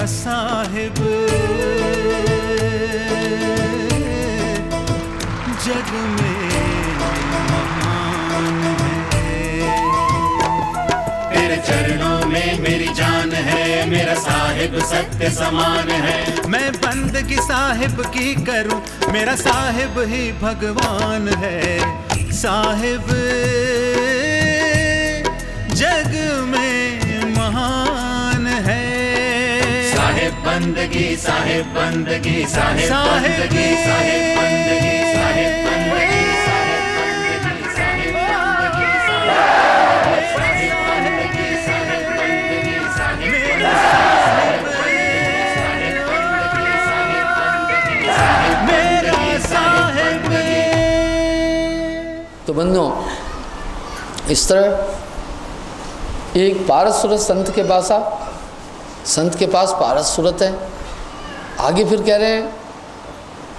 मेरा साहिब जग में महान है। तेरे चरणों में मेरी जान है, मेरा साहिब सत्य समान है। मैं बंदगी साहिब की करूं, मेरा साहिब ही भगवान है। साहिब जग में महान है। साहिब बंदगी, साहिब बंदगी, साहिब बंदगी, साहिब बंदगी, साहिब बंदगी, साहिब बंदगी, साहिब बंदगी, साहिब बंदगी, साहिब बंदगी, साहिब मेरा साहिब। तो बंदों, इस तरह एक पारस सूरत संत के पास संत के पास पारस सूरत है। आगे फिर कह रहे हैं,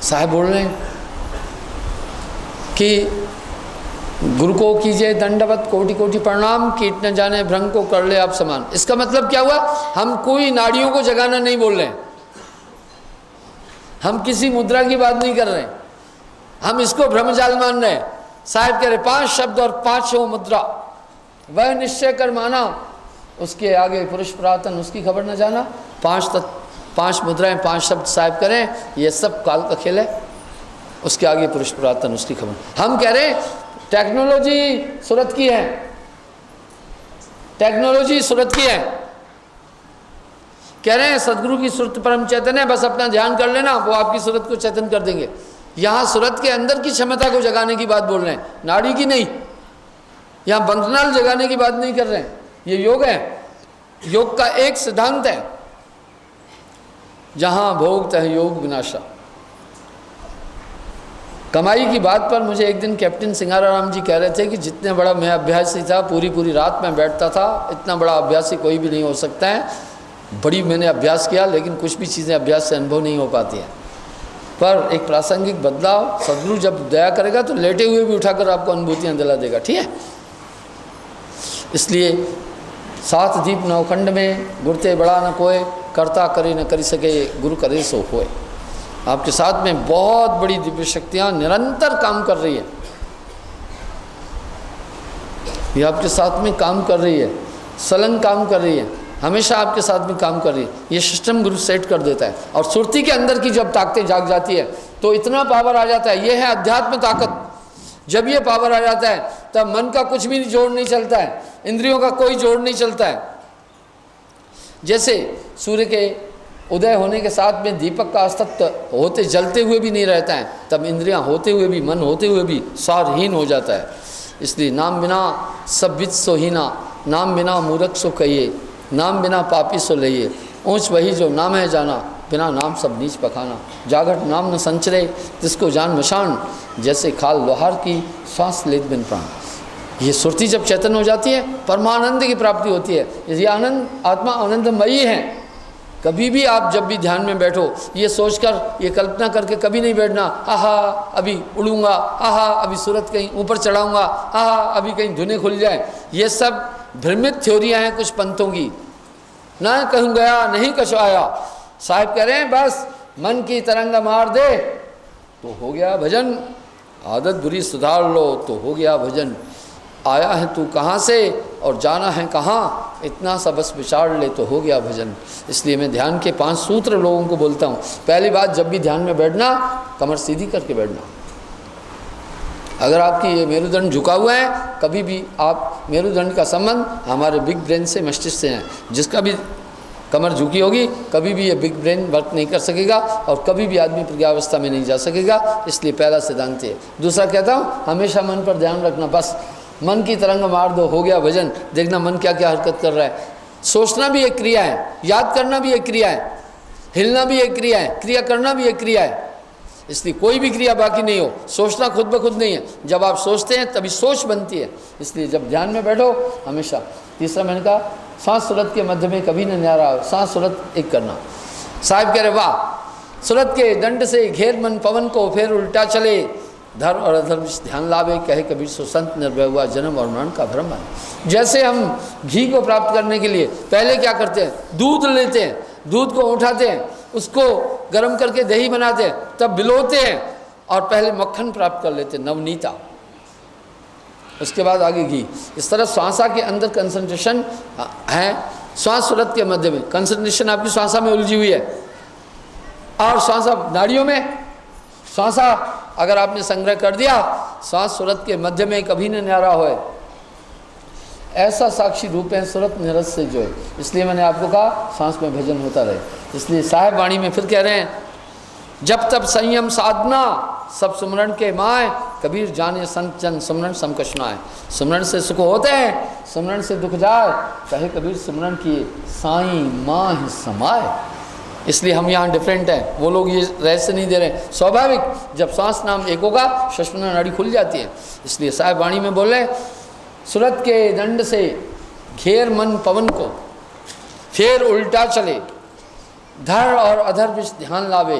साहब बोल रहे हैं कि गुरु को कीजिए दंडवत कोटि कोटि प्रणाम, कीट न जाने भ्रंग को कर ले आप समान। इसका मतलब क्या हुआ? हम कोई नाड़ियों को जगाना नहीं बोल रहे हैं, हम किसी मुद्रा की बात नहीं कर रहे हैं, हम इसको भ्रमजाल मान रहे हैं। साहब कह रहे 5 शब्द और 5 मुद्रा, वह निश्चय कर माना, उसके आगे पुरुष पुरातन उसकी खबर न जाना। 5 मुद्राएं 5 शब्द साहब करें, ये सब काल का खेल है। उसके आगे पुरुष पुरातन उसकी खबर। हम कह रहे हैं टेक्नोलॉजी सूरत की है, टेक्नोलॉजी सूरत की है। कह रहे हैं सदगुरु की सूरत परम चैतन्य है, बस अपना ध्यान कर लेना, वो आपकी सूरत को चैतन्य कर देंगे। यहाँ सूरत के अंदर की क्षमता को जगाने की बात बोल रहे हैं, नाड़ी की नहीं। यहाँ बंधनाल जगाने की बात नहीं कर रहे हैं, ये योग है। योग का एक सिद्धांत है, जहां भोग तह योग विनाशा। कमाई की बात पर मुझे एक दिन कैप्टन सिंगाराराम जी कह रहे थे कि जितने बड़ा मैं अभ्यासी था, पूरी रात में बैठता था, इतना बड़ा अभ्यासी कोई भी नहीं हो सकता है। बड़ी मैंने अभ्यास किया, लेकिन कुछ भी चीज़ें अभ्यास से अनुभव नहीं हो पाती हैं। पर एक प्रासंगिक बदलाव, सदगुरु जब दया करेगा तो लेटे हुए भी उठाकर आपको अनुभूतियाँ दिला देगा, ठीक है। इसलिए 7 दीप नवखंड में गुरते बड़ा न कोय, करता करे न करी सके, गुरु करे सो होए। आपके साथ में बहुत बड़ी दिव्य शक्तियाँ निरंतर काम कर रही है, ये आपके साथ में काम कर रही है, सलन काम कर रही है, हमेशा आपके साथ में काम कर रही है। ये सिस्टम गुरु सेट कर देता है। और सुरती के अंदर की जब ताकतें जाग जाती है तो इतना पावर आ जाता है, ये है अध्यात्म ताकत। जब ये पावर आ जाता है तब मन का कुछ भी जोड़ नहीं चलता है, इंद्रियों का कोई जोड़ नहीं चलता है। जैसे सूर्य के उदय होने के साथ में दीपक का अस्तित्व होते जलते हुए भी नहीं रहता है, तब इंद्रियां होते हुए भी, मन होते हुए भी सारहीन हो जाता है। इसलिए नाम बिना सब विद सोहीना, नाम बिना मूर्ख सो कहिए, नाम बिना पापी सो लइए, ऊँच वही जो नाम है जाना, बिना नाम सब नीच पखाना। जागट नाम न संचरे जिसको जान मशान, जैसे खाल लोहार की श्वास लेत बिन प्राण। ये सुरती जब चैतन्य हो जाती है, परमानंद की प्राप्ति होती है। ये आनंद, आत्मा आनंदमयी है। कभी भी आप जब भी ध्यान में बैठो, ये सोचकर, ये कल्पना करके कभी नहीं बैठना, आहा अभी उड़ूंगा, आहा अभी सूरत कहीं ऊपर चढ़ाऊंगा, आहा अभी कहीं धुने खुल जाए। ये सब भ्रमित थ्योरियाँ हैं कुछ पंथों की। ना कहूँ गया नहीं कछ आया, साहब कह रहे हैं बस मन की तरंग मार दे तो हो गया भजन, आदत बुरी सुधार लो तो हो गया भजन। आया है तू कहाँ से और जाना है कहाँ, इतना सा बस विचार ले तो हो गया भजन। इसलिए मैं ध्यान के 5 सूत्र लोगों को बोलता हूँ। पहली बात, जब भी ध्यान में बैठना, कमर सीधी करके बैठना। अगर आपकी ये मेरुदंड झुका हुआ है, कभी भी आप, मेरुदंड का संबंध हमारे बिग ब्रेन से, मस्तिष्क से है। जिसका भी कमर झुकी होगी, कभी भी ये बिग ब्रेन वर्क नहीं कर सकेगा और कभी भी आदमी प्रज्ञावस्था में नहीं जा सकेगा। इसलिए पहला सिद्धांत है। दूसरा कहता हूँ, हमेशा मन पर ध्यान रखना। बस मन की तरंग मार दो, हो गया भजन। देखना मन क्या क्या हरकत कर रहा है। सोचना भी एक क्रिया है, याद करना भी एक क्रिया है, हिलना भी एक क्रिया है, क्रिया करना भी एक क्रिया है। इसलिए कोई भी क्रिया बाकी नहीं हो। सोचना खुद ब खुद नहीं है, जब आप सोचते हैं तभी सोच बनती है। इसलिए जब ध्यान में बैठो हमेशा, तीसरा मैंने कहा, सांस सूरत के मध्य में कभी न न्यारा हो, सांस सूरत एक करना। साहिब कह रहे वाह, सूरत के दंड से घेर मन पवन को, फिर उल्टा चले धर्म और अधर्म ध्यान लावे, कहे कबीर सो संत निर्भय हुआ, जन्म और मरण का भ्रम है। जैसे हम घी को प्राप्त करने के लिए पहले क्या करते हैं, दूध लेते हैं, दूध को उठाते हैं, उसको गर्म करके दही बनाते हैं, तब बिलोते हैं और पहले मक्खन प्राप्त कर लेते हैं, नवनीता, उसके बाद आगे घी। इस तरह श्वासा के अंदर कंसंट्रेशन है, श्वास सुरत के मध्य में कंसंट्रेशन आपकी श्वासा में उलझी हुई है, और श्वासा नाड़ियों में, श्वासा अगर आपने संग्रह कर दिया, श्वास सुरत के मध्य में कभी न न्यारा होए, ऐसा साक्षी रूप है सुरत निरत से जो है। इसलिए मैंने आपको कहा सांस में भजन होता रहे। इसलिए साहेब वाणी में फिर कह रहे हैं, जब तब संयम साधना सब सुमरण के माए, कबीर जाने संत जन सुमरण समकश नाए। सुमरण से सुख होते हैं, सुमरण से दुख जाए, कहे कबीर सुमरण किए साईं माह समाए। इसलिए हम यहाँ डिफरेंट हैं, वो लोग ये रहस्य नहीं दे रहे हैं। स्वाभाविक जब सांस नाम एक होगा सुषुम्ना नाड़ी खुल जाती है। इसलिए साहेब वाणी में बोले, सुरत के दंड से घेर मन पवन को, फिर उल्टा चले, धर और अधर विच ध्यान लावे,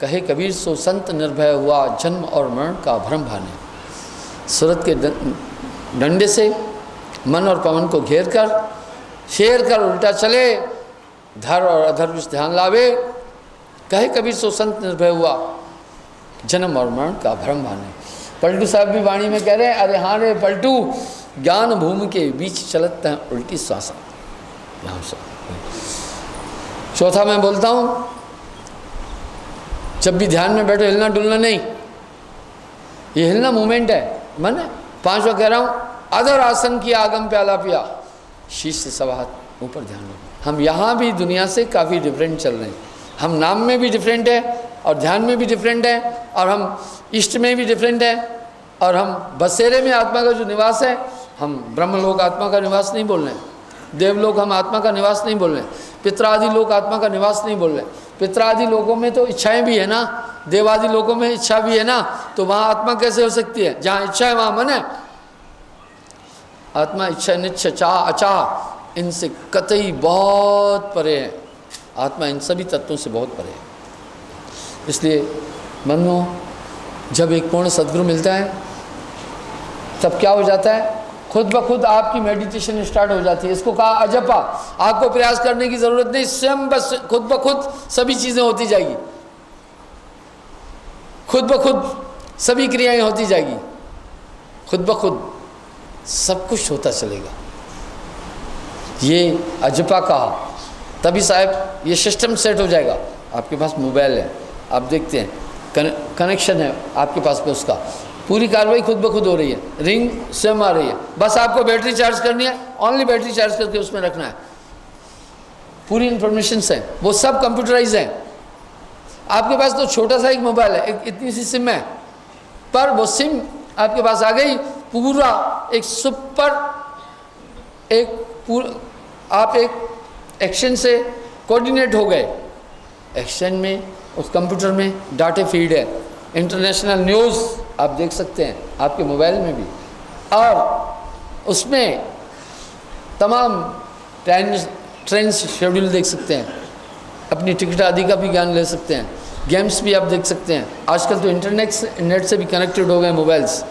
कहे कबीर सो संत निर्भय हुआ, जन्म और मरण का भ्रम भाने। सुरत के डंडे से मन और पवन को घेर कर उल्टा चले, धर और अधर विच ध्यान लावे, कहे कबीर सो संत निर्भय हुआ, जन्म और मरण का भ्रम भाने। पलटू साहब भी वाणी में कह रहे हैं, अरे हाँ रे पलटू, ज्ञान भूमि के बीच चलते हैं उल्टी श्वासा। यहाँ से चौथा मैं बोलता हूँ, जब भी ध्यान में बैठो हिलना डुलना नहीं, ये हिलना मूवमेंट है, मन है। पांचवा कह रहा हूँ, अधर आसन किया, आगम प्याला पिया, शीश से सवा हाथ ऊपर ध्यान रखो। हम यहाँ भी दुनिया से काफ़ी डिफरेंट चल रहे हैं। हम नाम में भी डिफरेंट है, और ध्यान में भी डिफरेंट है, और हम इष्ट में भी डिफरेंट है, और हम बसेरे में आत्मा का जो निवास है, हम ब्रह्मलोक आत्मा का निवास नहीं बोल रहे हैं, देवलोक हम आत्मा का निवास नहीं बोल रहे हैं, पितरादि लोक आत्मा का निवास नहीं बोल रहे हैं। पितरादि लोकों में तो इच्छाएं भी है ना, देवादि लोकों में इच्छा भी है ना, तो वहाँ आत्मा कैसे हो सकती है? जहाँ इच्छा है वहाँ मन है। आत्मा इच्छा निच्छ चाह अचाह इनसे कतई बहुत परे है। आत्मा इन सभी तत्वों से बहुत परे है। इसलिए मनो जब एक पूर्ण सद्गुरु मिलता है तब क्या हो जाता है, खुद ब खुद आपकी मेडिटेशन स्टार्ट हो जाती है। इसको कहा अजपा। आपको प्रयास करने की ज़रूरत नहीं, स्वयं बस खुद ब खुद सभी चीज़ें होती जाएगी, खुद ब खुद सभी क्रियाएं होती जाएगी, खुद ब खुद सब कुछ होता चलेगा। ये अजपा कहा, तभी साहब ये सिस्टम सेट हो जाएगा। आपके पास मोबाइल है, आप देखते हैं कनेक्शन है आपके पास पे, उसका पूरी कार्रवाई खुद ब खुद हो रही है, रिंग स्वयं आ रही है, बस आपको बैटरी चार्ज करनी है, ओनली बैटरी चार्ज करके उसमें रखना है। पूरी इन्फॉर्मेशंस हैं, वो सब कंप्यूटराइज हैं। आपके पास तो छोटा सा एक मोबाइल है, एक इतनी सी सिम है, पर वो सिम आपके पास आ गई, पूरा एक सुपर आप एक एक्शन से कोऑर्डिनेट हो गए। एक्शन में उस कंप्यूटर में डाटा फीड है, इंटरनेशनल न्यूज़ आप देख सकते हैं आपके मोबाइल में भी, और उसमें तमाम ट्रेन शेड्यूल देख सकते हैं, अपनी टिकट आदि का भी ज्ञान ले सकते हैं, गेम्स भी आप देख सकते हैं। आजकल तो नेट से भी कनेक्टेड हो गए मोबाइल्स।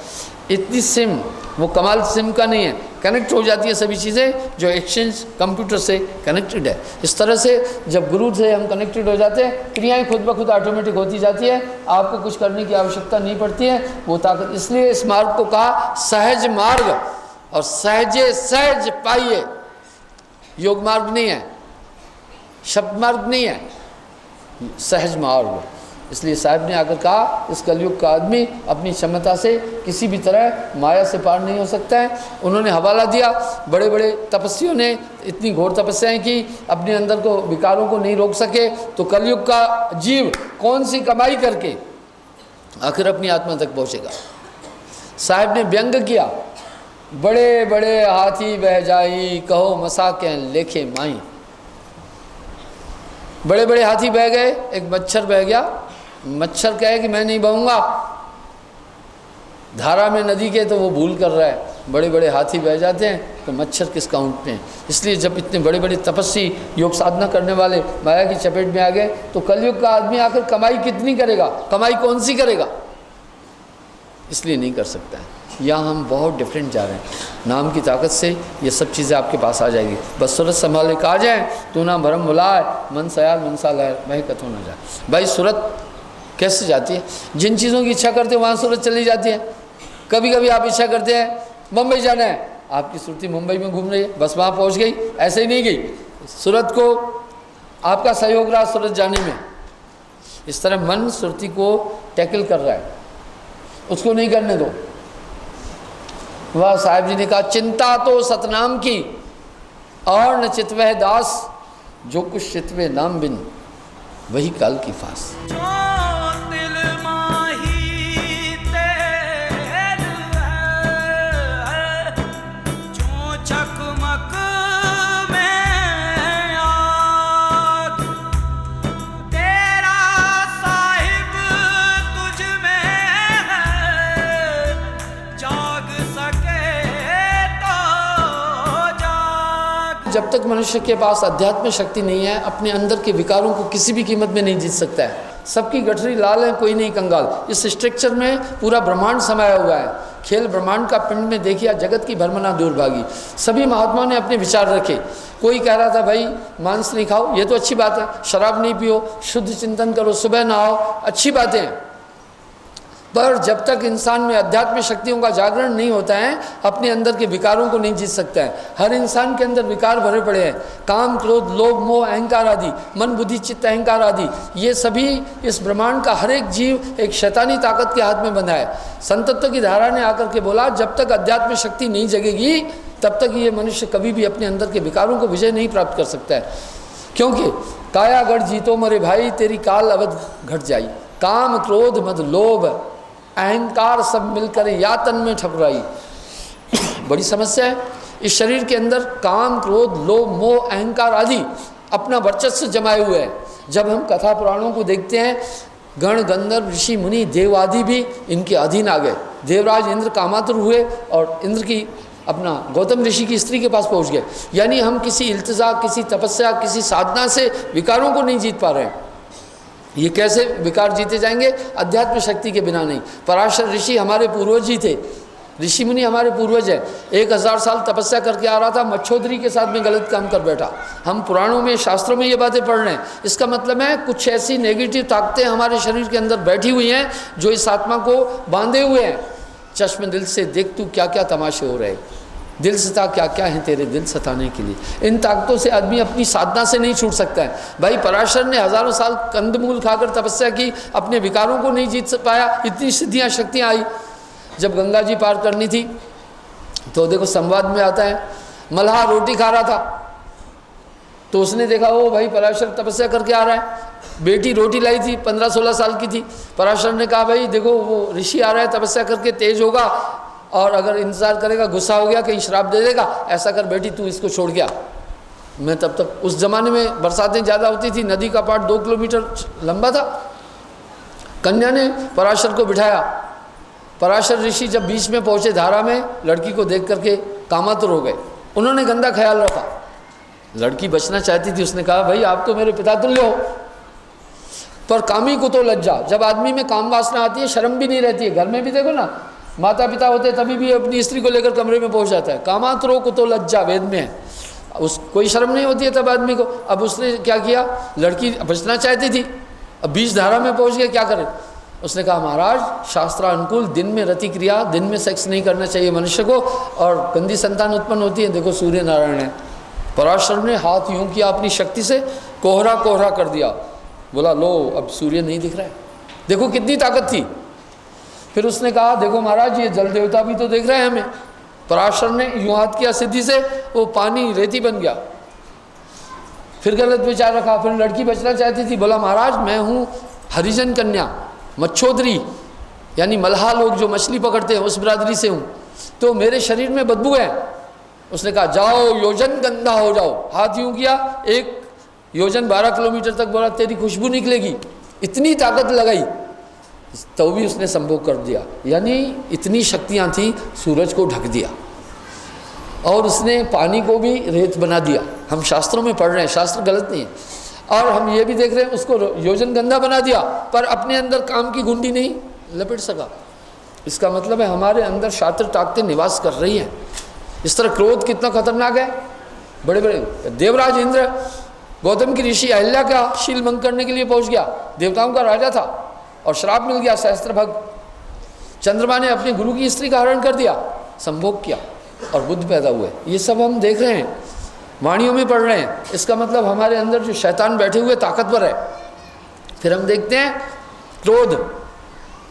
इतनी सिम, वो कमाल सिम का नहीं है, कनेक्ट हो जाती है सभी चीज़ें जो एक्सचेंज कंप्यूटर से कनेक्टेड है। इस तरह से जब गुरु से हम कनेक्टेड हो जाते हैं, क्रियाएं खुद ब खुद ऑटोमेटिक होती जाती है, आपको कुछ करने की आवश्यकता नहीं पड़ती है। वो ताकत, इसलिए इस मार्ग को कहा सहज मार्ग, और सहजे सहज पाइए। योग मार्ग नहीं है, शब्द मार्ग नहीं है, सहज मार्ग। इसलिए साहब ने आकर कहा, इस कलयुग का आदमी अपनी क्षमता से किसी भी तरह माया से पार नहीं हो सकता है। उन्होंने हवाला दिया, बड़े बड़े तपस्वियों ने इतनी घोर तपस्याएं की, अपने अंदर को विकारों को नहीं रोक सके, तो कलयुग का जीव कौन सी कमाई करके आखिर अपनी आत्मा तक पहुँचेगा। साहब ने व्यंग किया, बड़े बड़े हाथी बह जाई, कहो मसाके लेखे माई। बड़े बड़े हाथी बह गए, एक मच्छर बह गया। मच्छर कहे कि मैं नहीं बहूँगा धारा में नदी के, तो वो भूल कर रहा है। बड़े बड़े हाथी बह जाते हैं तो मच्छर किस काउंट में। इसलिए जब इतने बड़े बड़े तपस्वी योग साधना करने वाले माया की चपेट में आ गए, तो कलयुग का आदमी आकर कमाई कितनी करेगा, कमाई कौन सी करेगा। इसलिए नहीं कर सकता है। यहाँ हम बहुत डिफरेंट जा रहे हैं। नाम की ताकत से ये सब चीज़ें आपके पास आ जाएगी। बस सूरत संभाले का जाए तो ना भरम बुलाए, मन सयाल मनसा लहर वही कथो ना जाए। भाई सूरत कैसे जाती है? जिन चीज़ों की इच्छा करते हैं वहाँ सूरत चली जाती है। कभी कभी आप इच्छा करते हैं मुंबई जाना है, आपकी सुरती मुंबई में घूम रही है, बस वहाँ पहुँच गई, ऐसे ही नहीं गई। सूरत को आपका सहयोग रहा सूरत जाने में। इस तरह मन सुरती को टैकल कर रहा है, उसको नहीं करने दो। वह साहिब जी ने कहा चिंता तो सतनाम की और न चितवह दास, जो कुछ चितवे नाम बिन वही काल की फास। जब तक मनुष्य के पास अध्यात्म शक्ति नहीं है, अपने अंदर के विकारों को किसी भी कीमत में नहीं जीत सकता है। सबकी गठरी लाल है, कोई नहीं कंगाल। इस स्ट्रक्चर में पूरा ब्रह्मांड समाया हुआ है। खेल ब्रह्मांड का पिंड में देखिए, जगत की भ्रमणा दूर भागी। सभी महात्माओं ने अपने विचार रखे। कोई कह रहा था भाई मांस नहीं खाओ, ये तो अच्छी बात है, शराब नहीं पियो, शुद्ध चिंतन करो, सुबह नहाओ, अच्छी बातें हैं। पर जब तक इंसान में अध्यात्म शक्तियों का जागरण नहीं होता है, अपने अंदर के विकारों को नहीं जीत सकता है। हर इंसान के अंदर विकार भरे पड़े हैं, काम क्रोध लोभ मोह अहंकार आदि, मन बुद्धि चित्त अहंकार आदि, ये सभी इस ब्रह्मांड का हर एक जीव एक शैतानी ताकत के हाथ में बंधा है। संतत्व की धारा ने आकर के बोला जब तक अध्यात्म शक्ति नहीं जगेगी तब तक ये मनुष्य कभी भी अपने अंदर के विकारों को विजय नहीं प्राप्त कर सकता है। क्योंकि कायागढ़ जीतो मरे भाई, तेरी काल अवध घट जाई। काम क्रोध मद लोभ अहंकार सब मिलकर या तन में ठकुराई। बड़ी समस्या है। इस शरीर के अंदर काम क्रोध लोभ मोह अहंकार आदि अपना वर्चस्व जमाए हुए हैं। जब हम कथा पुराणों को देखते हैं, गण गंधर्व ऋषि मुनि देव आदि भी इनके अधीन आ गए। देवराज इंद्र कामातुर हुए और इंद्र की अपना गौतम ऋषि की स्त्री के पास पहुंच गए। यानी हम किसी इल्तिजा, किसी तपस्या, किसी साधना से विकारों को नहीं जीत पा रहे हैं। ये कैसे विकार जीते जाएंगे? अध्यात्म शक्ति के बिना नहीं। पराशर ऋषि हमारे पूर्वज ही थे, ऋषि मुनि हमारे पूर्वज हैं। 1000 साल तपस्या करके आ रहा था, मच्छोदरी के साथ में गलत काम कर बैठा। हम पुराणों में शास्त्रों में ये बातें पढ़ रहे हैं। इसका मतलब है कुछ ऐसी नेगेटिव ताकतें हमारे शरीर के अंदर बैठी हुई हैं जो इस आत्मा को बांधे हुए हैं। चश्म दिल से देख तू क्या क्या तमाशे हो रहे, दिल सता क्या क्या है तेरे दिल सताने के लिए। इन ताकतों से आदमी अपनी साधना से नहीं छूट सकता है। भाई पराशर ने हजारों साल कंदमूल खाकर तपस्या की, अपने विकारों को नहीं जीत पाया, इतनी सिद्धियां शक्तियां आई। जब गंगा जी पार करनी थी तो देखो संवाद में आता है, मल्हार रोटी खा रहा था तो उसने देखा ओ भाई पराशर तपस्या करके आ रहा है। बेटी रोटी लाई थी, 15-16 साल की थी। पराशर ने कहा भाई देखो वो ऋषि आ रहा है, तपस्या करके तेज होगा और अगर इंतजार करेगा गुस्सा हो गया कहीं श्राप दे देगा, ऐसा कर बेटी तू इसको छोड़ गया। मैं तब तक उस ज़माने में बरसातें ज़्यादा होती थी, नदी का पाट 2 किलोमीटर लंबा था। कन्या ने पराशर को बिठाया। पराशर ऋषि जब बीच में पहुँचे धारा में, लड़की को देख करके कामातुर हो गए। उन्होंने गंदा ख्याल रखा, लड़की बचना चाहती थी। उसने कहा भाई आप तो मेरे पिता तुल्य हो। पर कामी को तो लज्जा, जब आदमी में काम वासना आती है शर्म भी नहीं रहती है। घर में भी देखो ना, माता पिता होते तभी भी अपनी स्त्री को लेकर कमरे में पहुंच जाता है। कामातुरों को तो लज्जा, वेद में है, उस कोई शर्म नहीं होती है तब आदमी को। अब उसने क्या किया, लड़की बचना चाहती थी, अब बीच धारा में पहुंच गया, क्या करे। उसने कहा महाराज शास्त्रानुकूल दिन में रति क्रिया, दिन में सेक्स नहीं करना चाहिए मनुष्य को, और गंदी संतान उत्पन्न होती है। देखो सूर्य नारायण है। पराशर ने हाथ यूं किया अपनी शक्ति से, कोहरा कोहरा कर दिया। बोला लो अब सूर्य नहीं दिख रहा है। देखो कितनी ताकत थी। फिर उसने कहा देखो महाराज ये जल देवता भी तो देख रहे हैं हमें। पराशर ने यूं हाथ किया सिद्धि से, वो पानी रेती बन गया। फिर गलत विचार रखा। फिर लड़की बचना चाहती थी, बोला महाराज मैं हूँ हरिजन कन्या, मच्छोदरी यानी मल्हा लोग जो मछली पकड़ते हैं उस बिरादरी से हूँ, तो मेरे शरीर में बदबू है। उसने कहा जाओ योजन गंदा हो जाओ। हाथ यूं किया, 1 योजन 12 किलोमीटर तक, बोला तेरी खुशबू निकलेगी। इतनी ताकत लगाई तो भी उसने संभोग कर दिया। यानी इतनी शक्तियाँ थी, सूरज को ढक दिया और उसने पानी को भी रेत बना दिया। हम शास्त्रों में पढ़ रहे हैं, शास्त्र गलत नहीं है। और हम ये भी देख रहे हैं उसको योजन गंधा बना दिया, पर अपने अंदर काम की गुंडी नहीं लपेट सका। इसका मतलब है हमारे अंदर शातिर ताकतें निवास कर रही हैं। इस तरह क्रोध कितना खतरनाक है। बड़े बड़े देवराज इंद्र गौतम की ऋषि अहिल्या का शील भंग करने के लिए पहुंच गया, देवताओं का राजा था और श्राप मिल गया सहस्त्रभग। चंद्रमा ने अपने गुरु की स्त्री का हरण कर दिया, संभोग किया और बुद्ध पैदा हुए। ये सब हम देख रहे हैं, वाणियों में पढ़ रहे हैं। इसका मतलब हमारे अंदर जो शैतान बैठे हुए ताकतवर है। फिर हम देखते हैं क्रोध।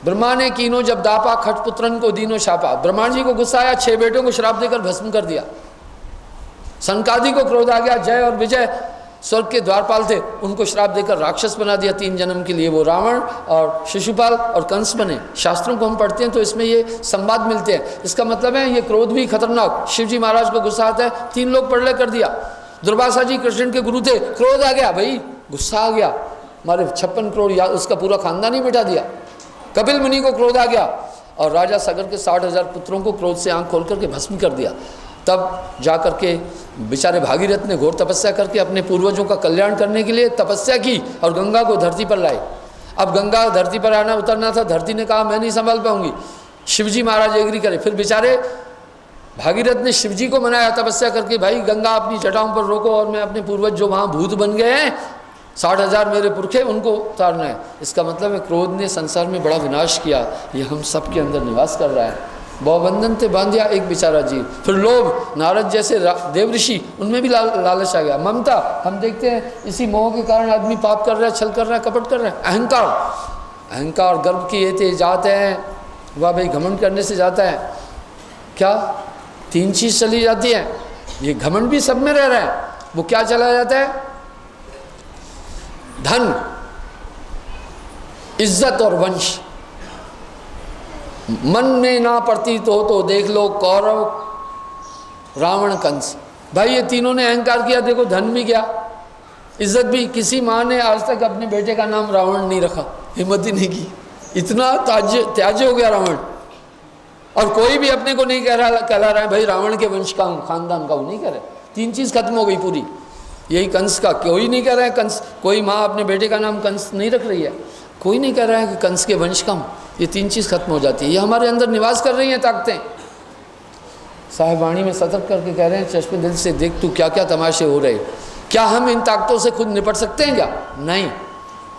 ब्रह्मा ने कीनो जब दापा, खटपुत्रन को दीनो शापा। ब्रह्मा जी को गुस्सा आया, 6 बेटों को श्राप देकर भस्म कर दिया। सनकादि को क्रोध आ गया, जय और विजय स्वर्ग के द्वारपाल थे, उनको श्राप देकर राक्षस बना दिया 3 जन्म के लिए। वो रावण और शिशुपाल और कंस बने। शास्त्रों को हम पढ़ते हैं तो इसमें ये संवाद मिलते हैं। इसका मतलब है ये क्रोध भी खतरनाक। शिव जी महाराज को गुस्सा आता है, 3 लोग प्रलय कर दिया। दुर्वासा जी कृष्ण के गुरु थे, क्रोध आ गया भाई, गुस्सा आ गया, हमारे 56 करोड़ या उसका पूरा खानदान ही मिटा दिया। कपिल मुनि को क्रोध आ गया और राजा सगर के 60,000 पुत्रों को क्रोध से आंख खोल करके भस्म कर दिया। तब जा करके बेचारे भागीरथ ने घोर तपस्या करके अपने पूर्वजों का कल्याण करने के लिए तपस्या की और गंगा को धरती पर लाए। अब गंगा धरती पर आना उतरना था, धरती ने कहा मैं नहीं संभाल पाऊंगी। शिवजी महाराज एग्री करे। फिर बेचारे भागीरथ ने शिवजी को मनाया तपस्या करके, भाई गंगा अपनी जटाओं पर रोको और मैं अपने पूर्वज जो वहाँ भूत बन गए हैं 60,000 मेरे पुरखे, उनको उतारना है। इसका मतलब है क्रोध ने संसार में बड़ा विनाश किया। ये हम सब के अंदर निवास कर रहा है। बहुबंधन ते बांधिया एक बेचारा जीव। फिर लोभ, नारद जैसे देव ऋषि, उनमें भी लालच आ गया। ममता, हम देखते हैं इसी मोह के कारण आदमी पाप कर रहा है, छल कर रहा है, कपट कर रहा है। अहंकार, अहंकार गर्व किए थे जाते हैं, वाह भाई घमंड करने से जाता है। क्या 3 चीज़ चली जाती है। ये घमंड भी सब में रह रहा है। वो क्या चला जाता है? धन, इज्जत और वंश। मन में ना प्रतीत हो तो देख लो कौरव, रावण, कंस। भाई ये तीनों ने अहंकार किया। देखो धन भी गया, इज्जत भी। किसी माँ ने आज तक अपने बेटे का नाम रावण नहीं रखा, हिम्मत ही नहीं की। इतना त्याज्य हो गया रावण। और कोई भी अपने को नहीं कहला रहा है भाई रावण के वंश का हूँ, खानदान का हूँ, नहीं कह रहे। 3 चीज़ खत्म हो गई पूरी। यही कंस का कोई नहीं कह रहा है। कंस, कोई माँ अपने बेटे का नाम कंस नहीं रख रही है। कोई नहीं कह रहा है कि कंस के वंश का हूँ। ये 3 चीज़ खत्म हो जाती है। ये हमारे अंदर निवास कर रही हैं ताकतें। साहिब वाणी में सतर्क करके कह रहे हैं, चश्मे दिल से देख तू क्या क्या तमाशे हो रहे। क्या हम इन ताकतों से खुद निपट सकते हैं क्या? नहीं।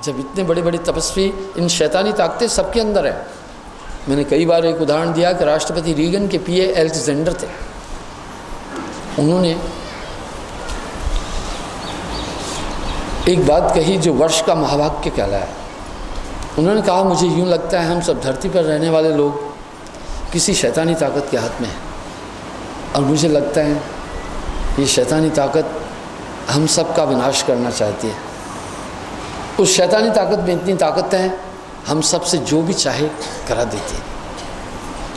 जब इतने बड़े बड़े तपस्वी, इन शैतानी ताकतें सबके अंदर है। मैंने कई बार एक उदाहरण दिया कि राष्ट्रपति रीगन के पीए एलेक्जेंडर थे। उन्होंने एक बात कही जो वर्ष का महावाक्य कहलाया। उन्होंने कहा मुझे यूँ लगता है हम सब धरती पर रहने वाले लोग किसी शैतानी ताकत के हाथ में हैं, और मुझे लगता है ये शैतानी ताकत हम सब का विनाश करना चाहती है। उस शैतानी ताकत में इतनी ताकत है, हम सब से जो भी चाहे करा देती है,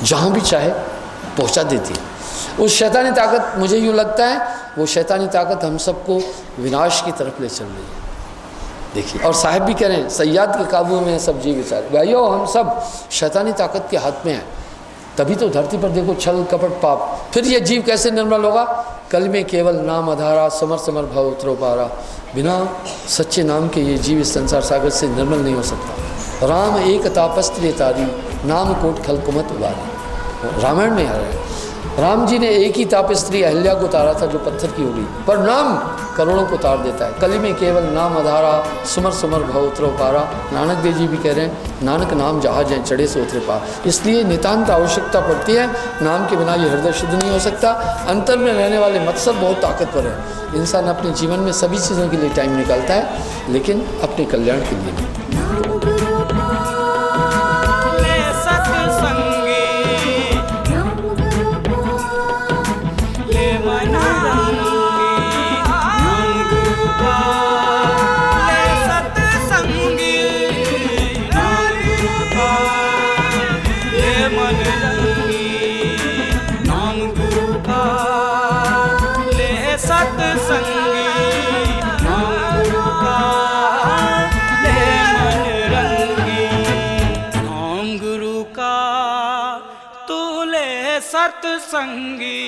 जहाँ भी चाहे पहुँचा देती है। उस शैतानी ताकत, मुझे यूँ लगता है वो शैतानी ताकत हम सबको विनाश की तरफ ले चल रही है। देखिए, और साहिब भी कह रहे हैं सयाद के काबू में सब जीव बेचारे। भाइयों हम सब शैतानी ताकत के हाथ में हैं, तभी तो धरती पर देखो छल कपट पाप। फिर ये जीव कैसे निर्मल होगा? कल में केवल नाम आधारा, समर समर भव उतरो पारा। बिना सच्चे नाम के ये जीव इस संसार सागर से निर्मल नहीं हो सकता। राम एक तापस्त्री तारी, नाम कोट खल कुमत उबारी। रामायण में आ रहा है, राम जी ने एक ही तापस्त्री अहिल्या को उतारा था जो पत्थर की हो गई, पर नाम करोड़ों को उतार देता है। कली में केवल नाम आधारा, सुमर सुमर भव उतरो पारा। नानक देव जी भी कह रहे हैं नानक नाम जहाँ जाए चढ़े से उतरे पार। इसलिए नितांत आवश्यकता पड़ती है। नाम के बिना ये हृदय शुद्ध नहीं हो सकता। अंतर में रहने वाले मत्सर बहुत ताकतवर है। इंसान अपने जीवन में सभी चीज़ों के लिए टाइम निकालता है, लेकिन अपने कल्याण के लिए नहीं। सत्संगी